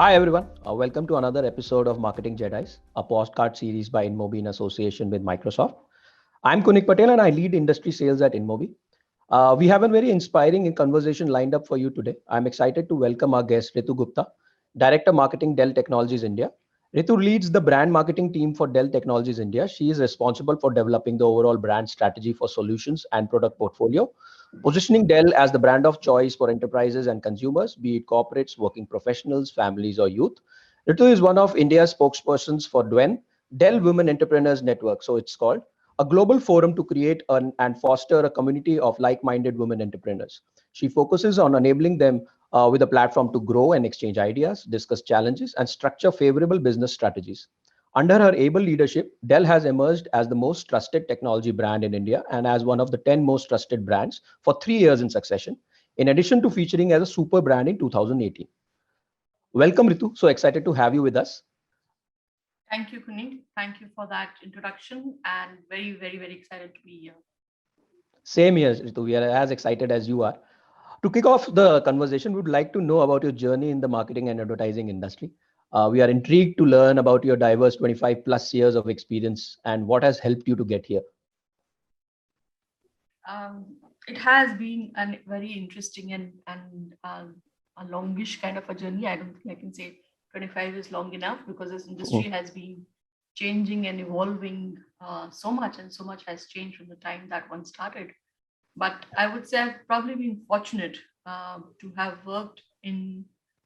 Hi everyone, welcome to another episode of Marketing Jedis, a postcard series by InMobi in association with Microsoft. I'm Kunik Patel and I lead industry sales at InMobi. We have a very inspiring conversation lined up for you today. I'm excited to welcome our guest Ritu Gupta, Director Marketing Dell Technologies India. Ritu leads the brand marketing team for Dell Technologies India. She is responsible for developing the overall brand strategy for solutions and product portfolio, positioning Dell as the brand of choice for enterprises and consumers, be it corporates, working professionals, families, or youth. Ritu is one of India's spokespersons for DWEN, Dell Women Entrepreneurs Network, so it's called, a global forum to create and foster a community of like-minded women entrepreneurs. She focuses on enabling them with a platform to grow and exchange ideas, discuss challenges, and structure favorable business strategies. Under her able leadership, Dell has emerged as the most trusted technology brand in India and as one of the 10 most trusted brands for 3 years in succession, in addition to featuring as a super brand in 2018. Welcome, Ritu. So excited to have you with us. Thank you, Kunik. Thank you for that introduction and very excited to be here. Same here, Ritu. We are as excited as you are. To kick off the conversation, we would like to know about your journey in the marketing and advertising industry. We are intrigued to learn about your diverse 25 plus years of experience and what has helped you to get here. It has been a very interesting and a longish kind of a journey. I don't think I can say 25 is long enough because this industry has been changing and evolving so much, and so much has changed from the time that one started. But I would say I've probably been fortunate to have worked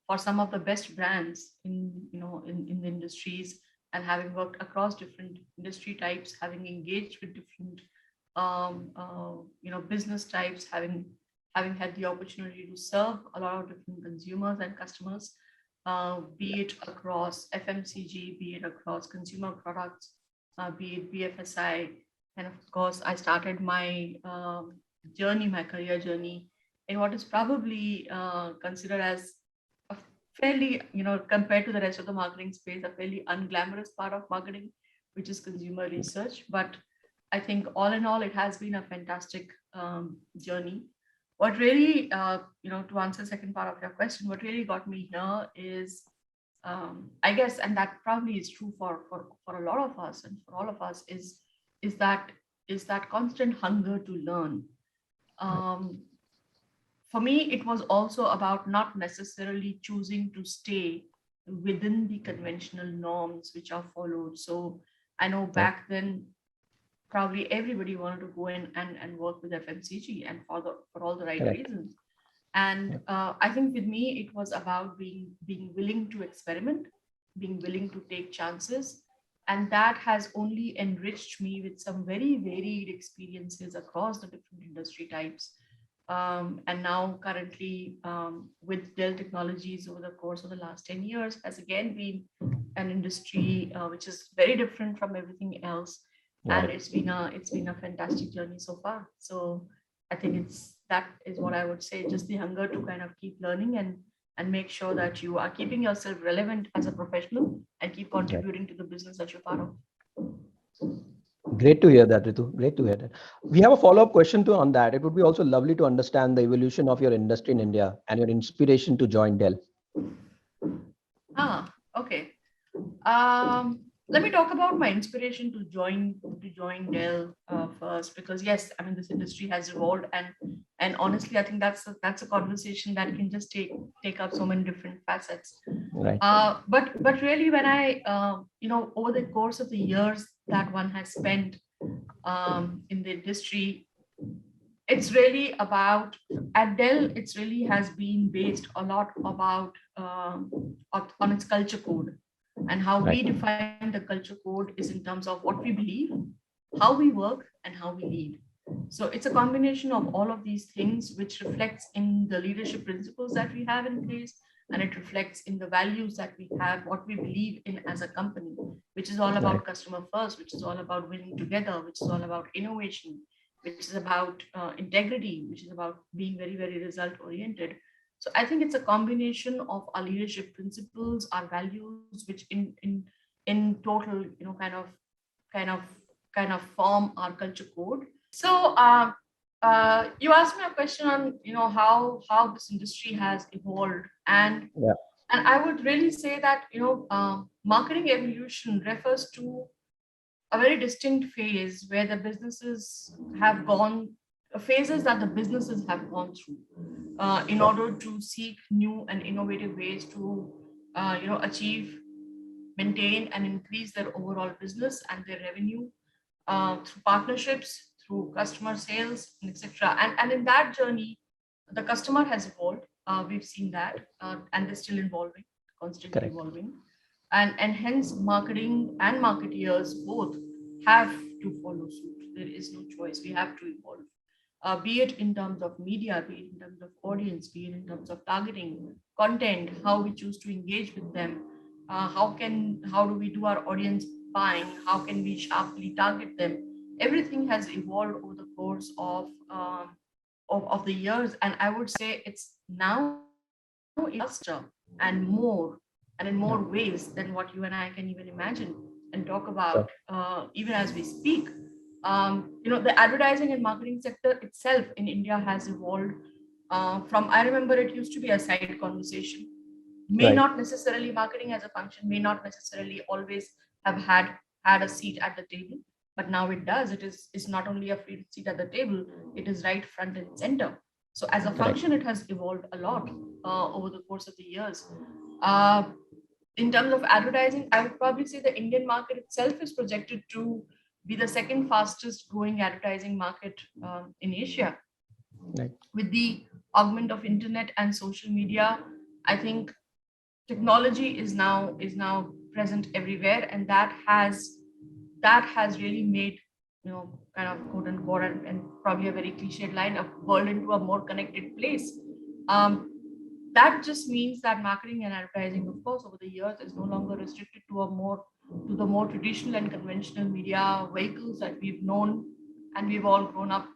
for some of the best brands in the industries, and having worked across different industry types, having engaged with different business types, having had the opportunity to serve a lot of different consumers and customers, be it across FMCG, be it across consumer products, be it BFSI. And of course, I started my my career journey, in what is probably considered as a fairly, compared to the rest of the marketing space, a fairly unglamorous part of marketing, which is consumer research. But I think all in all, it has been a fantastic journey. What really, to answer the second part of your question, what really got me here is, I guess, and that probably is true for a lot of us and for all of us, is that constant hunger to learn. For me, it was also about not necessarily choosing to stay within the conventional norms which are followed. So I know back then, probably everybody wanted to go in and work with FMCG, and for all the right reasons. And I think with me, it was about being willing to experiment, being willing to take chances. And that has only enriched me with some very varied experiences across the different industry types. And now currently with Dell Technologies, over the course of the last 10 years, has again been an industry which is very different from everything else. And it's been a fantastic journey so far. So I think that is what I would say, just the hunger to kind of keep learning and make sure that you are keeping yourself relevant as a professional and keep contributing to the business that you're part of. Great to hear that, Ritu. Great to hear that. We have a follow-up question on that. It would be also lovely to understand the evolution of your industry in India and your inspiration to join Dell. Okay. Let me talk about my inspiration to join Dell first, because yes, I mean, this industry has evolved, and honestly, I think that's a conversation that can just take up so many different facets. Right. But really, when I over the course of the years that one has spent in the industry, it's really about, at Dell, it's really has been based a lot about on its culture code. And how we define the culture code is in terms of what we believe, how we work, and how we lead. So it's a combination of all of these things, which reflects in the leadership principles that we have in place, and it reflects in the values that we have, what we believe in as a company, which is all about customer first, which is all about winning together, which is all about innovation, which is about integrity, which is about being very result oriented. So I think it's a combination of our leadership principles, our values, which in total, kind of form our culture code. So you asked me a question on how this industry has evolved, and And I would really say that, marketing evolution refers to a very distinct phase where the businesses have gone, phases that the businesses have gone through in Sure. order to seek new and innovative ways to, achieve, maintain, and increase their overall business and their revenue through partnerships, through customer sales, and etc. And in that journey, the customer has evolved. We've seen that, and they're still evolving, constantly Correct. evolving. And hence, marketing and marketeers both have to follow suit. There is no choice. We have to evolve. Be it in terms of media, be it in terms of audience, be it in terms of targeting, content, how we choose to engage with them, how do we do our audience buying, how can we sharply target them. Everything has evolved over the course of the years, and I would say it's now evolving faster and more, and in more Yeah. ways than what you and I can even imagine and talk Sure. about even as we speak. The advertising and marketing sector itself in India has evolved from, I remember it used to be a side conversation, may Right. not necessarily, marketing as a function may not necessarily always have had a seat at the table, but now it does. It's not only a free seat at the table, it is right front and center. So as a Correct. function, it has evolved a lot over the course of the years. uh, in terms of advertising, I would probably say the Indian market itself is projected to be the second fastest growing advertising market in Asia. Right. With the augment of internet and social media, I think technology is now present everywhere, and that has really made, kind of quote unquote, and probably a very cliched line, a world into a more connected place. um, that just means that marketing and advertising, of course, over the years is no longer restricted to the more traditional and conventional media vehicles that we've known and we've all grown up.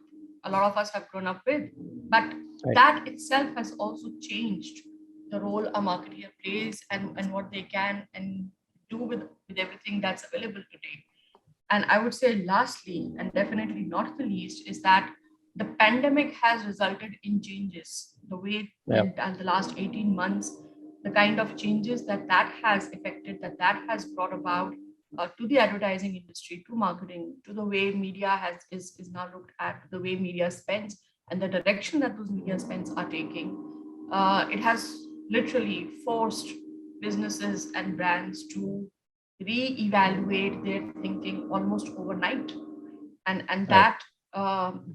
A lot of us have grown up with, but Right. that itself has also changed the role a marketer plays, and what they can and do with everything that's available today. And I would say, lastly, and definitely not the least, is that the pandemic has resulted in changes. The way Yeah. and the last 18 months, the kind of changes that has affected, that has brought about to the advertising industry, to marketing, to the way media is now looked at, the way media spends, and the direction that those media spends are taking. It has literally forced businesses and brands to re-evaluate their thinking almost overnight, and Right.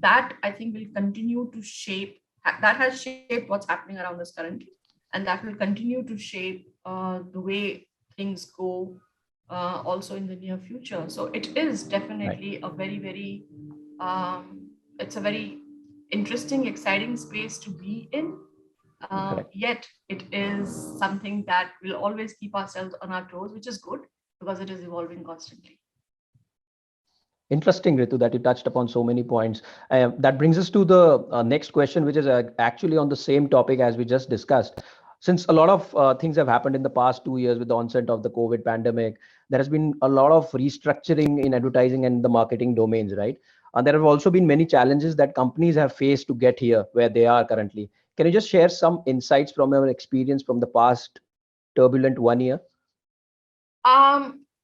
that I think will continue to shape, that has shaped what's happening around us currently, and that will continue to shape the way things go also in the near future. So it is Right. definitely a very, very it's a very interesting, exciting space to be in. Correct. Yet it is something that will always keep ourselves on our toes, which is good because it is evolving constantly. Interesting, Ritu, that you touched upon so many points. That brings us to the next question, which is actually on the same topic as we just discussed. Since a lot of things have happened in the past 2 years with the onset of the COVID pandemic, there has been a lot of restructuring in advertising and the marketing domains, right? And there have also been many challenges that companies have faced to get here where they are currently. Can you just share some insights from your experience from the past turbulent 1 year?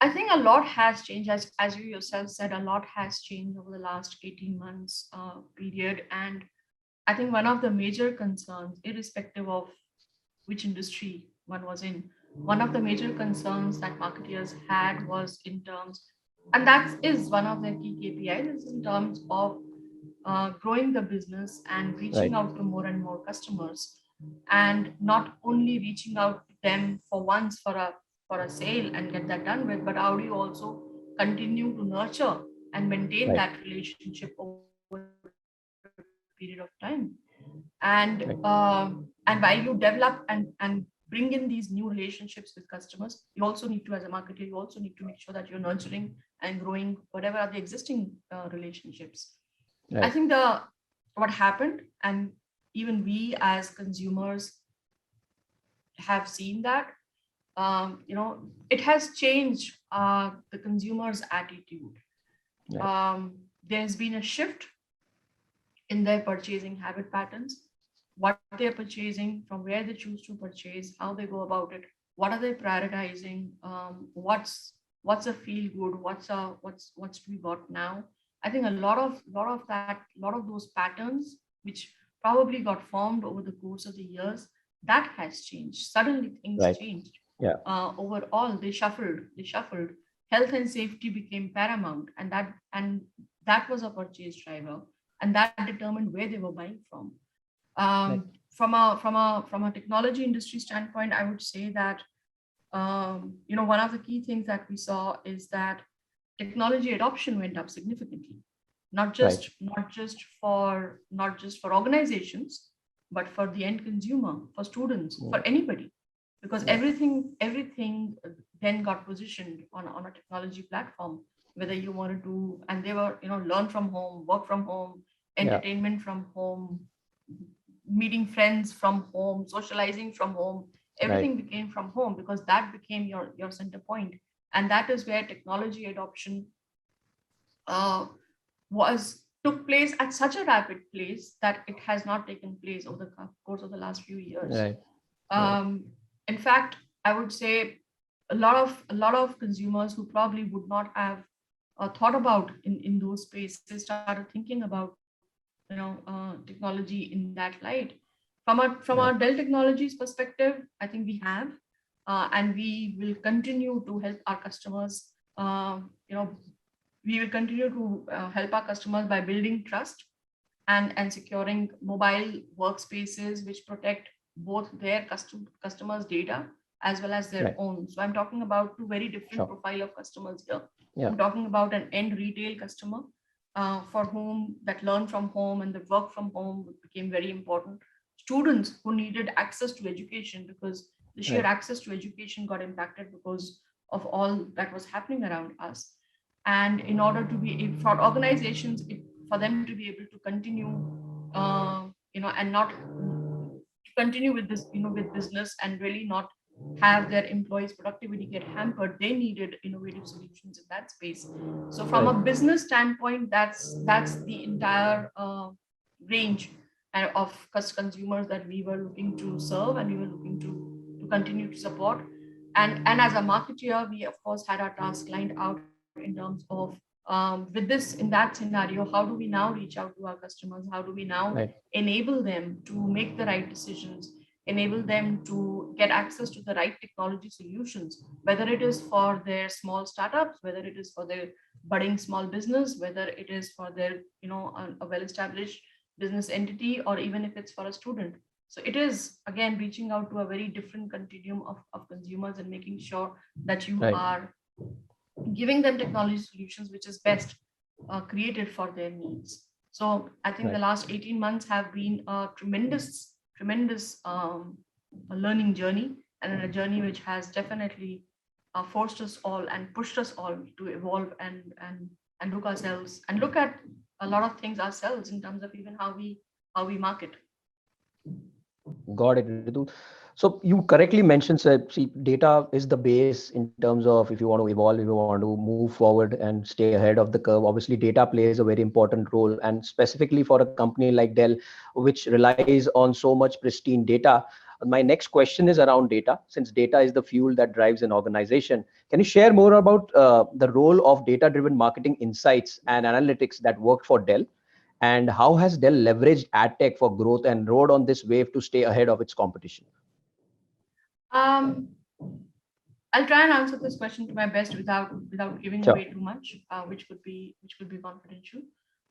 I think a lot has changed, as you yourself said, a lot has changed over the last 18 months period. And I think one of the major concerns, irrespective of which industry one was in, one of the major concerns that marketeers had was in terms, and that is one of their key KPIs, is in terms of growing the business and reaching Right. out to more and more customers, and not only reaching out to them for once for a sale and get that done with, but how do you also continue to nurture and maintain Right. that relationship over a period of time. Right. And while you develop and bring in these new relationships with customers, you also need to, as a marketer, you also need to make sure that you're nurturing and growing whatever are the existing relationships. I Right. think the what happened, and even we as consumers have seen that, it has changed the consumer's attitude. Right. There's been a shift in their purchasing habit patterns. what they're purchasing, from where they choose to purchase, how they go about it, what are they prioritizing, what's a feel good, what's to be bought now. I think a lot of those patterns, which probably got formed over the course of the years, that has changed. Suddenly things Right. changed. Yeah. Overall, they shuffled. Health and safety became paramount, and that was a purchase driver, and that determined where they were buying from. Right. From a technology industry standpoint, I would say that one of the key things that we saw is that technology adoption went up significantly, not Right. just not just for organizations, but for the end consumer, for students, for anybody, because Yeah. everything then got positioned on a technology platform, whether you wanted to, and they were, learn from home, work from home, Yeah. entertainment from home, meeting friends from home, socializing from home. Right. Everything became from home because that became your center point. And that is where technology adoption uh, was took place at such a rapid pace that it has not taken place over the course of the last few years. Right. Right. Um, in fact, I would say a lot of consumers who probably would not have thought about in those spaces started thinking about technology in that light. From our Right. Dell Technologies perspective, I think we have, and we will continue to help our customers. We will continue to help our customers by building trust and securing mobile workspaces which protect both their customers' data as well as their Right. own. So I'm talking about two very different Sure. profile of customers here. Yeah. I'm talking about an end retail customer for whom that learn from home and the work from home became very important. Students who needed access to education because the sheer Right. access to education got impacted because of all that was happening around us. And in order to be for organizations, for them to be able to continue, and not continue with this, with business and really not have their employees' productivity get hampered, they needed innovative solutions in that space. So from Right. a business standpoint, that's the entire range of consumers that we were looking to serve and we were looking to continue to support. And as a marketeer, we of course had our task lined out in terms of with this in that scenario, how do we now reach out to our customers? How do we now Right. enable them to make the right decisions, enable them to get access to the right technology solutions, whether it is for their small startups, whether it is for their budding small business, whether it is for their, a well-established business entity, or even if it's for a student. So it is again reaching out to a very different continuum of consumers and making sure that you Right. are giving them technology solutions which is best created for their needs. So I think the Right. last 18 months have been a tremendous a learning journey, and a journey which has definitely forced us all and pushed us all to evolve and look at a lot of things ourselves in terms of even how we market. Got it, Ritu. So you correctly mentioned that see, data is the base in terms of if you want to evolve, if you want to move forward and stay ahead of the curve. Obviously, data plays a very important role, and specifically for a company like Dell, which relies on so much pristine data. My next question is around data. Since data is the fuel that drives an organization, can you share more about the role of data-driven marketing insights and analytics that worked for Dell? And how has Dell leveraged AdTech for growth and rode on this wave to stay ahead of its competition? um, I'll try and answer this question to my best without giving Sure. away too much, which could be confidential.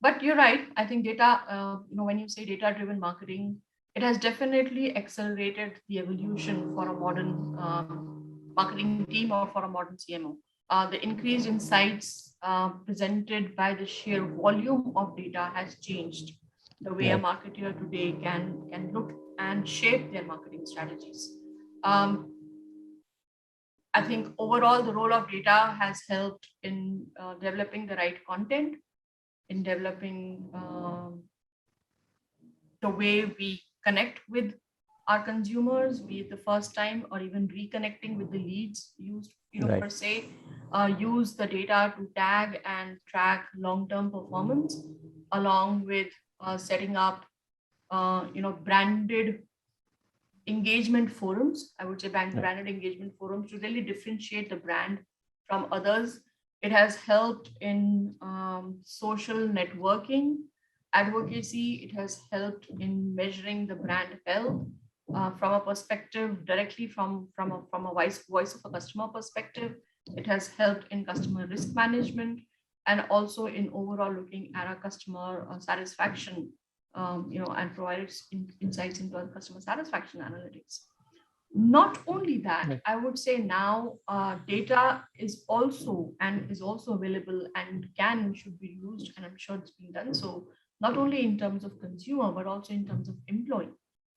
But you're right. I think data. When you say data-driven marketing, it has definitely accelerated the evolution for a modern marketing team or for a modern CMO. The increased insights presented by the sheer volume of data has changed the way a Right. marketer today can look and shape their marketing strategies. Um, I think overall the role of data has helped in developing the right content, in developing the way we connect with our consumers, be it the first time or even reconnecting with the leads used, per Right. se. Use the data to tag and track long-term performance, along with setting up branded engagement forums, I would say branded engagement forums to really differentiate the brand from others. It has helped in social networking, advocacy. It has helped in measuring the brand health from a perspective directly from a voice of a customer perspective. It has helped in customer risk management and also in overall looking at our customer satisfaction, and provided insights into our customer satisfaction analytics. Not only that, I would say now data is also available and should be used, and I'm sure it's being done so, not only in terms of consumer but also in terms of employee.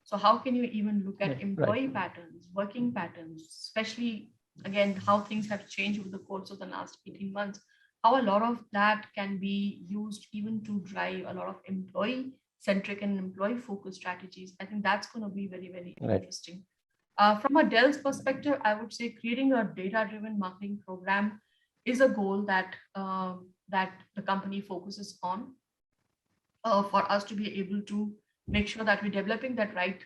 So how can you even look at employee patterns, working patterns, especially again how things have changed over the course of the last 18 months, how a lot of that can be used even to drive a lot of employee centric and employee focused strategies. I think that's going to be very, very interesting. From a Dell's perspective, I would say creating a data-driven marketing program is a goal that the company focuses on for us to be able to make sure that we're developing that right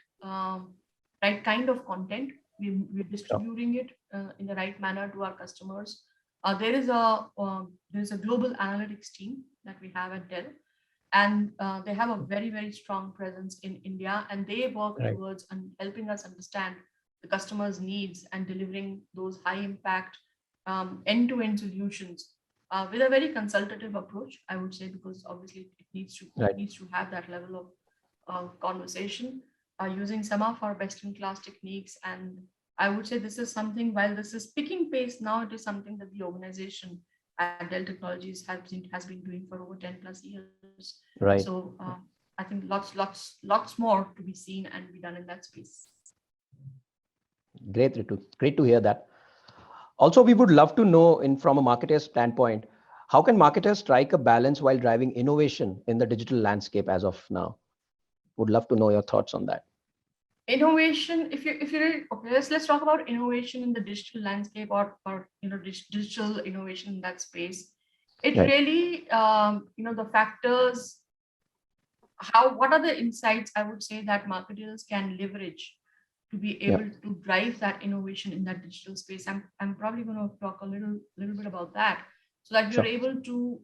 kind of content. We're distributing it in the right manner to our customers. There is a global analytics team that we have at Dell, and they have a very, very strong presence in India, and they work towards helping us understand the customer's needs and delivering those high impact end-to-end solutions with a very consultative approach, I would say, because obviously it needs to have that level of conversation using some of our best-in-class techniques. And I would say this is something, while this is picking pace now, it is something that the organization at Dell Technologies has been doing for over 10 plus years. So I think lots more to be seen and be done in that space. Great, Ritu. Great to hear that. Also, we would love to know, from a marketer's standpoint, how can marketers strike a balance while driving innovation in the digital landscape as of now? Would love to know your thoughts on that. Innovation, if you okay, let's talk about innovation in the digital landscape, or digital innovation in that space. It really the factors, what are the insights, I would say, that marketers can leverage to be able to drive that innovation in that digital space. I'm probably going to talk a little bit about that, so that you're able to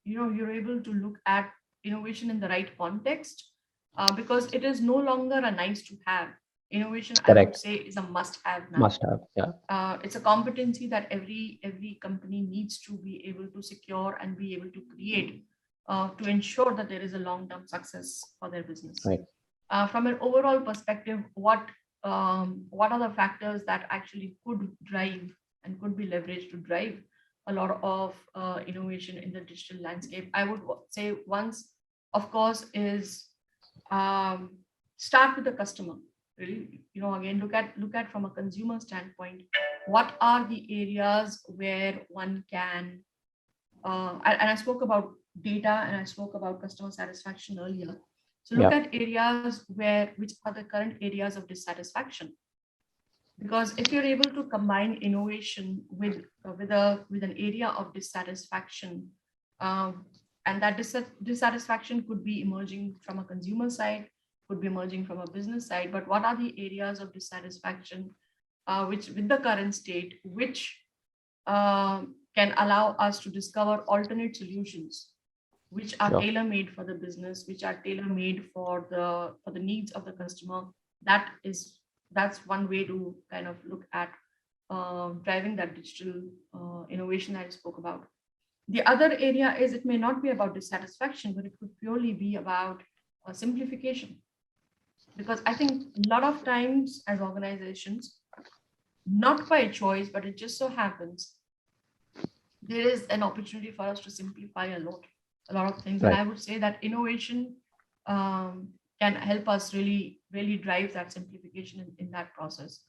you're able to look at innovation in the right context, because it is no longer a nice to have. Innovation, I would say, is a must have now. Must have, yeah. It's a competency that every company needs to be able to secure and be able to create to ensure that there is a long-term success for their business. From an overall perspective, what are the factors that actually could drive and could be leveraged to drive a lot of innovation in the digital landscape? I would say once, of course, is start with the customer. Really, again, look at from a consumer standpoint, what are the areas where one can, and I spoke about data and I spoke about customer satisfaction earlier. So look at areas which are the current areas of dissatisfaction. Because if you're able to combine innovation with an area of dissatisfaction, and that dissatisfaction could be emerging from a consumer side, could be emerging from a business side, but what are the areas of dissatisfaction which with the current state, which can allow us to discover alternate solutions which are tailor-made for the business, which are tailor-made for the needs of the customer. That's one way to kind of look at driving that digital innovation that I spoke about. The other area is, it may not be about dissatisfaction, but it could purely be about simplification. Because I think a lot of times as organizations, not by choice, but it just so happens, there is an opportunity for us to simplify a lot of things. And I would say that innovation can help us really, really drive that simplification in that process.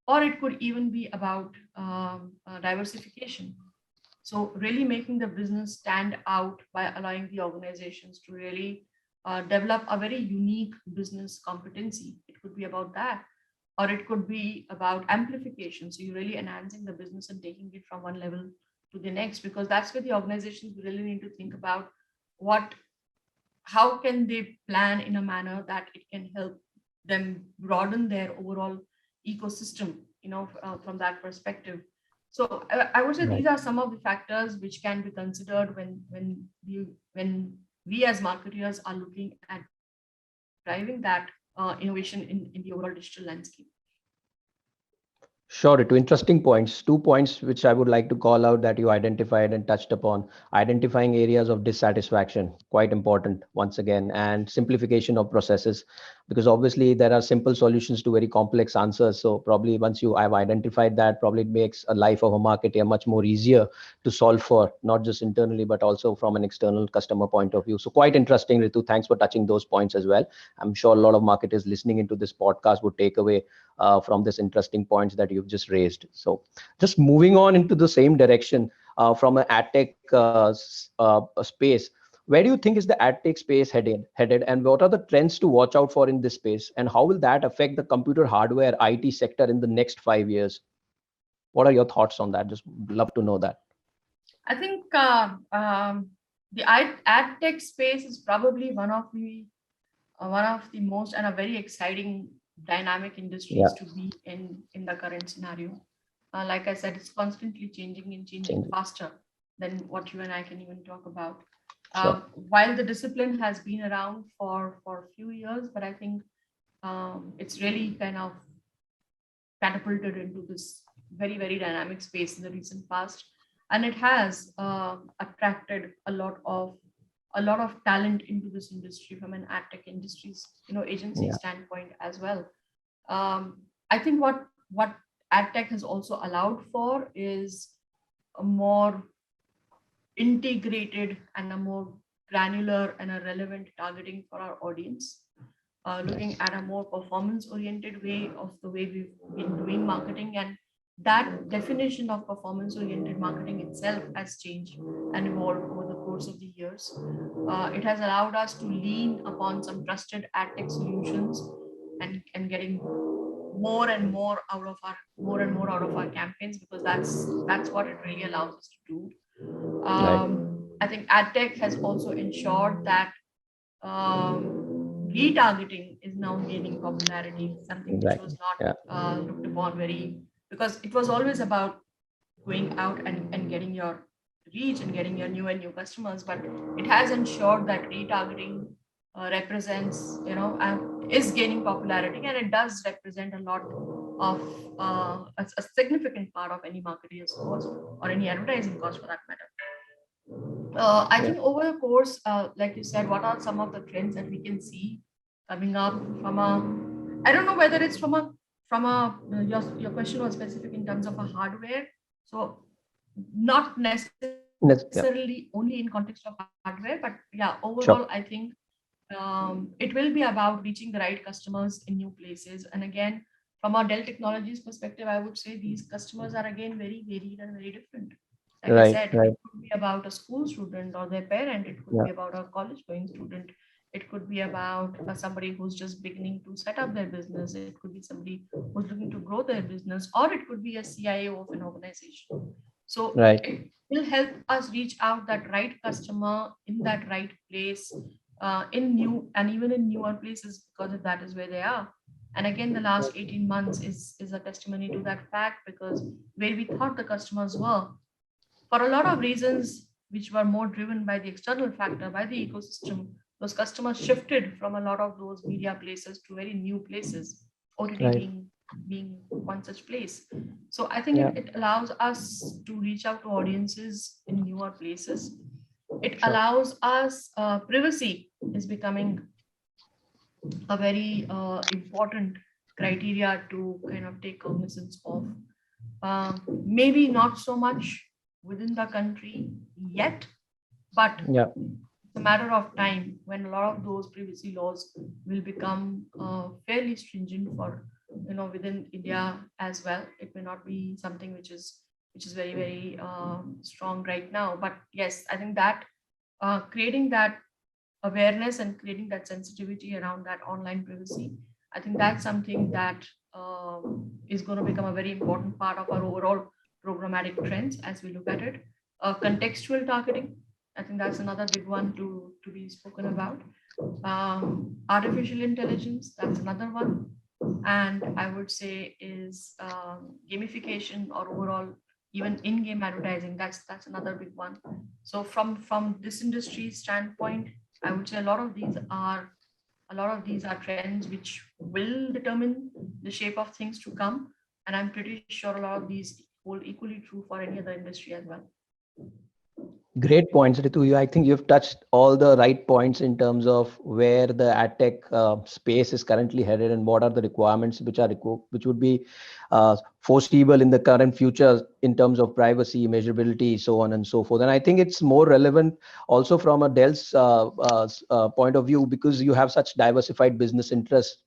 Or it could even be about diversification. So really making the business stand out by allowing the organizations to really develop a very unique business competency. It could be about that, or it could be about amplification. So you're really enhancing the business and taking it from one level to the next, because that's where the organizations really need to think about what how can they plan in a manner that it can help them broaden their overall ecosystem, from that perspective. So I would say these Right. are some of the factors which can be considered when we as marketers are looking at driving that innovation in the overall digital landscape. Sure, to interesting points. 2 points which I would like to call out that you identified and touched upon. Identifying areas of dissatisfaction, quite important once again, and simplification of processes, because obviously there are simple solutions to very complex answers. So probably once you have identified that, probably it makes a life of a marketer much more easier to solve for, not just internally, but also from an external customer point of view. So quite interesting, Ritu. Thanks for touching those points as well. I'm sure a lot of marketers listening into this podcast would take away from this interesting points that you've just raised. So just moving on into the same direction from an AdTech space, where do you think is the AdTech space headed, and what are the trends to watch out for in this space, and how will that affect the computer hardware IT sector in the next 5 years? What are your thoughts on that? Just love to know that. I think the ad tech space is probably one of the most and a very exciting dynamic industries Yeah, to be in the current scenario. Like I said, it's constantly changing and changing change. faster than what you and I can even talk about. Sure. While the discipline has been around for a few years, but I think it's really kind of catapulted into this very, very dynamic space in the recent past, and it has attracted a lot of talent into this industry from an ad tech industries agency Yeah. standpoint as well. I think what ad tech has also allowed for is a more integrated and a more granular and a relevant targeting for our audience, looking Yes. at a more performance oriented way of the way we've been doing marketing. And that definition of performance oriented marketing itself has changed and evolved over the course of the years. It has allowed us to lean upon some trusted ad tech solutions and getting more and more out of our campaigns, because that's what it really allows us to do. Right. I think AdTech has also ensured that retargeting is now gaining popularity, something which was Exactly. not Yeah. looked upon very, because it was always about going out and getting your reach and getting your new customers. But it has ensured that retargeting represents, is gaining popularity, and it does represent a lot of a significant part of any marketer's cost or any advertising cost for that matter. I Yeah. think over the course, like you said, what are some of the trends that we can see coming up from a, I don't know whether it's your question was specific in terms of a hardware. So not necessarily Yeah. only in context of hardware, but yeah, overall, I think Sure. it will be about reaching the right customers in new places. And again, from a Dell Technologies perspective, I would say these customers are again very varied and very different. Like I Right. said, Right. it could be about a school student or their parent. It could Yeah. be about a college going student. It could be about somebody who's just beginning to set up their business. It could be somebody who's looking to grow their business, or it could be a CIO of an organization. So Right. it will help us reach out that right customer in that right place, in new and even in newer places, because that is where they are. And again, the last 18 months is a testimony to that fact, because where we thought the customers were, for a lot of reasons which were more driven by the external factor, by the ecosystem, those customers shifted from a lot of those media places to very new places, OTT Right. being one such place. So I think Yeah. it allows us to reach out to audiences in newer places. It Sure. allows us, privacy is becoming a very important criteria to kind of take cognizance of. Maybe not so much within the country yet, but Yeah. it's a matter of time when a lot of those privacy laws will become fairly stringent for, within India as well. It may not be something which is very, very strong right now, but yes, I think that creating that awareness and creating that sensitivity around that online privacy, I think that's something that is going to become a very important part of our overall programmatic trends as we look at it. Contextual targeting. I think that's another big one to be spoken about. Artificial intelligence, that's another one. And I would say is gamification or overall even in-game advertising. That's another big one. So from this industry standpoint, I would say a lot of these are trends which will determine the shape of things to come. And I'm pretty sure a lot of these hold equally true for any other industry as well. Great points, Ritu. I think you've touched all the right points in terms of where the AdTech space is currently headed and what are the requirements which would be foreseeable in the current future in terms of privacy, measurability, so on and so forth. And I think it's more relevant also from a Dell's point of view, because you have such diversified business interests,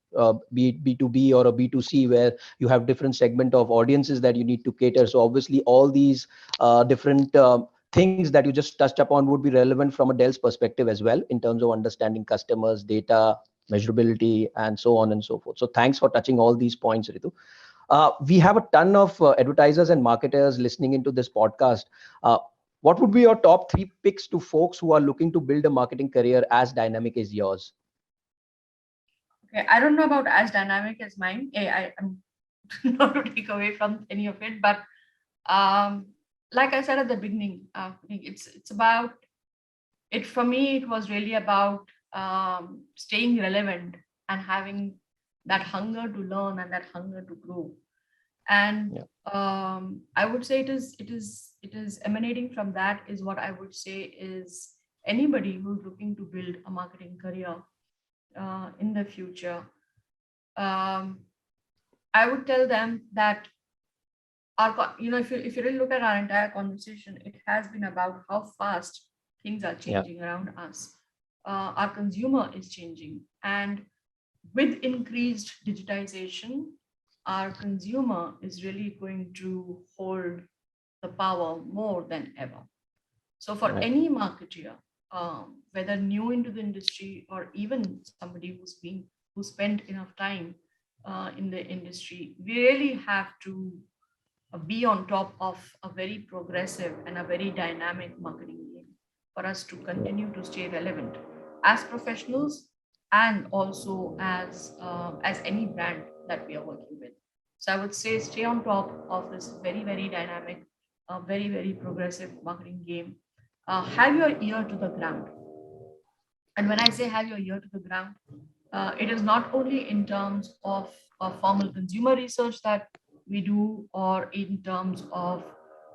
be it B2B or a B2C, where you have different segment of audiences that you need to cater. So obviously all these different things that you just touched upon would be relevant from a Dell's perspective as well in terms of understanding customers, data, measurability, and so on and so forth. So thanks for touching all these points, Ritu. We have a ton of advertisers and marketers listening into this podcast. Uh, what would be your top three picks to folks who are looking to build a marketing career as dynamic as yours? Okay, I don't know about as dynamic as mine. I'm not to take away from any of it, but um, like I said at the beginning, it's about it for me. It was really about staying relevant and having that hunger to learn and that hunger to grow. And Yeah. I would say it is emanating from that is what I would say is anybody who's looking to build a marketing career in the future. um, I would tell them that if you really look at our entire conversation, it has been about how fast things are Yeah. changing around us. Our consumer is changing, and with increased digitization, our consumer is really going to hold the power more than ever. So for Right. any marketer, whether new into the industry or even somebody who spent enough time in the industry, we really have to be on top of a very progressive and a very dynamic marketing game for us to continue to stay relevant as professionals and also as any brand that we are working with. So I would say stay on top of this very very dynamic, very very progressive marketing game. Have your ear to the ground, and when I say have your ear to the ground, it is not only in terms of formal consumer research that we do, or in terms of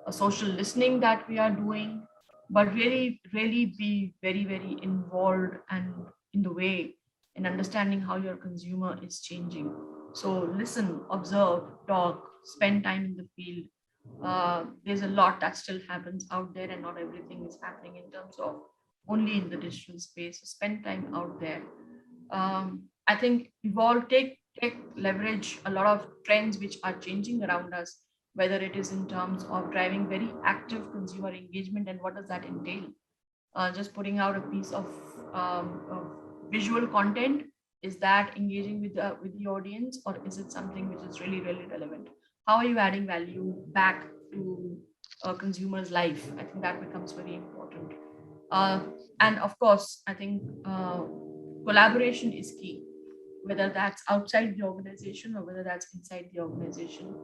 a social listening that we are doing, but really, really be very, very involved and in the way in understanding how your consumer is changing. So listen, observe, talk, spend time in the field. There's a lot that still happens out there, and not everything is happening in terms of only in the digital space. So spend time out there. I think we've all take leverage a lot of trends which are changing around us, whether it is in terms of driving very active consumer engagement, and what does that entail? Just putting out a piece of visual content, is that engaging with the audience, or is it something which is really really relevant? How are you adding value back to a consumer's life? I think that becomes very important. uh, and of course, I think collaboration is key, whether that's outside the organization or whether that's inside the organization.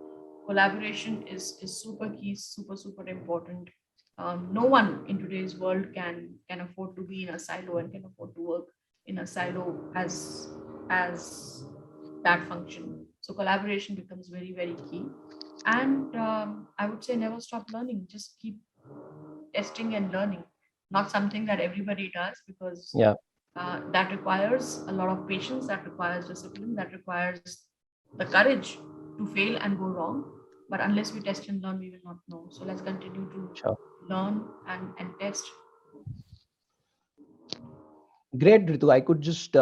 Collaboration is super key, super super important. No one in today's world can afford to be in a silo and can afford to work in a silo as that function. So collaboration becomes very very key. And I would say never stop learning. Just keep testing and learning. Not something that everybody does, because Yeah. that requires a lot of patience, that requires discipline, that requires the courage to fail and go wrong. But unless we test and learn, we will not know. So let's continue to Sure. learn and test. Great, Ritu. I could just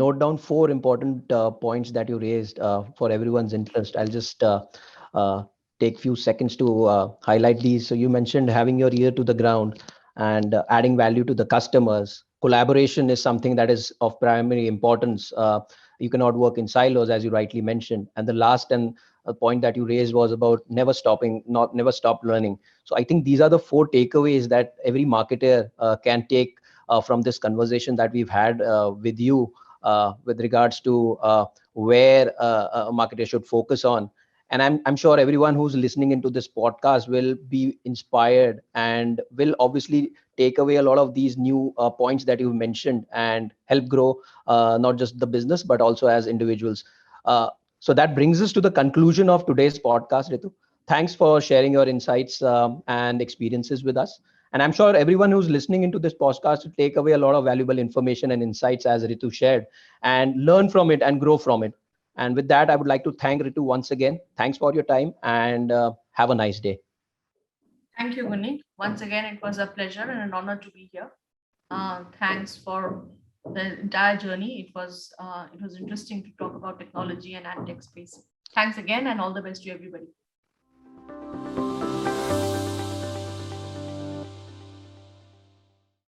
note down four important points that you raised for everyone's interest. I'll just uh, take few seconds to highlight these. So you mentioned having your ear to the ground and adding value to the customers, collaboration is something that is of primary importance. You cannot work in silos, as you rightly mentioned. And the last and point that you raised was about never stop learning. So I think these are the four takeaways that every marketer can take from this conversation that we've had with you with regards to where a marketer should focus on. And I'm sure everyone who's listening into this podcast will be inspired and will obviously take away a lot of these new points that you've mentioned and help grow not just the business but also as individuals. So that brings us to the conclusion of today's podcast, Ritu. Thanks for sharing your insights and experiences with us. And I'm sure everyone who's listening into this podcast will take away a lot of valuable information and insights as Ritu shared, and learn from it and grow from it. And with that, I would like to thank Ritu once again. Thanks for your time, and have a nice day. Thank you, Kunik. Once again, it was a pleasure and an honor to be here. Thanks for the entire journey. It was interesting to talk about technology and ad tech space. Thanks again, and all the best to everybody.